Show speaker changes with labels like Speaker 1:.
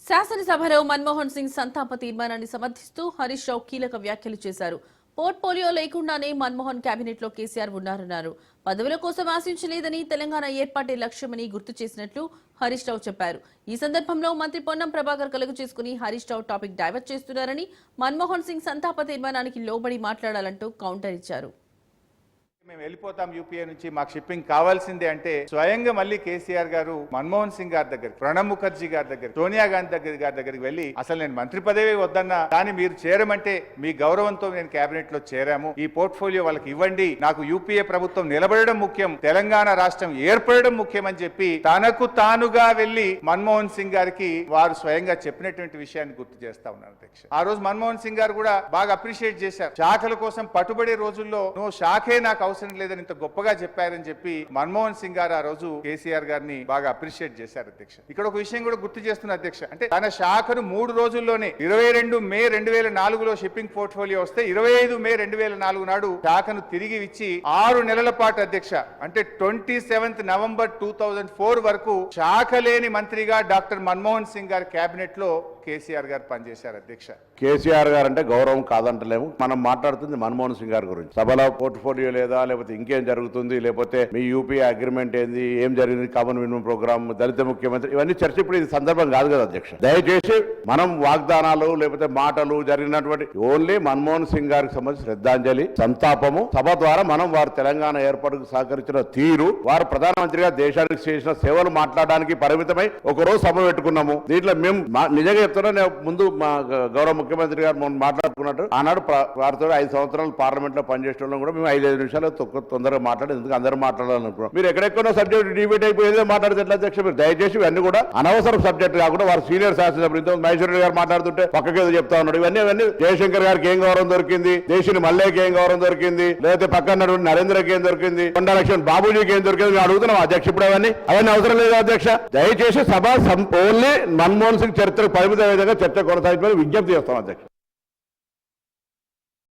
Speaker 1: శాసనసభలో మన్మోహన్ సింగ్ సంతాప తీర్మానాన్ని సమర్థిస్తూ హరీష్ రావు కీలక వ్యాఖ్యలు చేశారు. పోర్ట్ఫోలియో లేకుండానే మన్మోహన్ కేబినెట్ లో కేసీఆర్ ఉన్నారన్నారు. పదవుల కోసం ఆశించలేదని, తెలంగాణ ఏర్పాటే లక్ష్యమని గుర్తు చేసినట్లు హరీష్ రావు చెప్పారు. ఈ సందర్భంలో మంత్రి పొన్నం ప్రభాకర్ కలుగు చేసుకుని హరీష్ రావు టాపిక్ డైవర్ట్ చేస్తున్నారని, మన్మోహన్ సింగ్ సంతాప తీర్మానానికి లోబడి మాట్లాడాలంటూ కౌంటర్ ఇచ్చారు.
Speaker 2: మేము వెళ్ళిపోతాం యూపీఏ నుంచి, మాకు షిప్పింగ్ కావాల్సిందే అంటే స్వయంగా మళ్ళీ కేసీఆర్ గారు మన్మోహన్ సింగ్ గారి దగ్గర, ప్రణబ్ ముఖర్జీ గారి దగ్గర, సోనియా గాంధీ గారి దగ్గరికి వెళ్ళి అసలు నేను మంత్రి పదవి వద్దన్నా, కానీ మీరు చేరమంటే మీ గౌరవంతో నేను కేబినెట్ లో చేరాము, ఈ పోర్ట్ఫోలియో వాళ్ళకి ఇవ్వండి, నాకు యూపీఏ ప్రభుత్వం నిలబడడం ముఖ్యం, తెలంగాణ రాష్ట్రం ఏర్పడడం ముఖ్యం అని చెప్పి తనకు తానుగా వెళ్లి మన్మోహన్ సింగ్ గారికి వారు స్వయంగా చెప్పినటువంటి విషయాన్ని గుర్తు చేస్తా ఉన్నారు అధ్యక్ష. ఆ రోజు మన్మోహన్ సింగ్ గారు కూడా బాగా అప్రిషియేట్ చేశారు. శాఖల కోసం పట్టుబడే రోజుల్లో నువ్వు శాఖే నాకు అవసరం లేదని ఇంత గొప్పగా చెప్పారని చెప్పి మన్మోహన్ సింగ్ గారు ఆ రోజు కేసీఆర్ గారిని బాగా అప్రిషియేట్ చేశారు అధ్యక్ష. ఇక్కడ ఒక విషయం కూడా గుర్తు చేస్తున్న అధ్యక్ష, అంటే తన శాఖను 3 రోజుల్లోనే 22 మే 2004లో షిప్పింగ్ పోర్ట్ఫోలియో వస్తే 25 మే 2004 నాడు శాఖను తిరిగి ఇచ్చి 6 నెలల పాటు అధ్యక్ష, అంటే 27 నవంబర్ 2004 వరకు శాఖ లేని మంత్రిగా డాక్టర్ మన్మోహన్ సింగ్ గారి కేబినెట్ లో కేసీఆర్ గారు పనిచేశారు అధ్యక్ష.
Speaker 3: కేసీఆర్ గారు అంటే గౌరవం కాదంటలేము, మనం మాట్లాడుతుంది మన్మోహన్ సింగ్ గారి గురించి. సభలో పోర్ట్ఫోలియో లేదా, లేకపోతే ఇంకేం జరుగుతుంది, లేకపోతే మీ యూపీ అగ్రిమెంట్ ఏంది, ఏం జరిగింది, కామన్ మినిమం ప్రోగ్రామ్, దళిత ముఖ్యమంత్రి, ఇవన్నీ చర్చ ఇప్పుడు ఇది సందర్భం కాదు కదా అధ్యక్ష. దయచేసి మనం వాగ్దానాలు లేకపోతే మాటలు జరిగినటువంటి ఓన్లీ మన్మోహన్ సింగ్ గారికి సంబంధించి శ్రద్ధాంజలి, సంతాపము సభ ద్వారా మనం వారు తెలంగాణ ఏర్పాటుకు సహకరించిన తీరు, వారు ప్రధానమంత్రిగా దేశానికి చేసిన సేవలు మాట్లాడడానికి పరిమితమై ఒకరోజు సభ పెట్టుకున్నాము. దీంట్లో మేము నిజంగా ముందు మా గౌరవ ముఖ్యమంత్రి గారు మాట్లాడుకున్నట్టు ఆనాడు వారితో 5 సంవత్సరాలు పార్లమెంట్ లో పనిచేయడం కూడా మేము 5 నిమిషాలు తొందరగా మాట్లాడి ఎందుకు అందరూ మాట్లాడాలనుకున్నాం. మీరు ఎక్కడెక్కడో సబ్జెక్ట్ డిబేట్ అయిపోయేదో మాట్లాడితే ఎట్లా అధ్యక్ష? మీరు దయచేసి ఇవన్నీ కూడా అనవసరం సబ్జెక్ట్ కాకుండా వారు సీనియర్ శాసనసభ్యులు ఇంత మహేశ్వర గారు మాట్లాడుతుంటే పక్కకి ఏదో చెప్తా ఉన్నాడు. ఇవన్నీ జయశంకర్ గారికి ఏం గౌరవం దొరికింది, దేశీని మల్లేకి ఏం గౌరవం దొరికింది, లేకపోతే పక్కన నరేంద్రకి ఏం దొరికింది, కొండలక్ష్మణ్ బాబుజీకి ఏం దొరికింది మేము అడుగుతున్నాం అధ్యక్ష. ఇప్పుడు అవన్నీ అవసరం లేదు అధ్యక్ష. దయచేసి సభ ఓన్లీ మన్మోహన్ సింగ్ చరిత్రకు పరిమిత విధంగా చర్చ కొనసాగించమని విజ్ఞప్తి చేస్తాం అధ్యక్ష.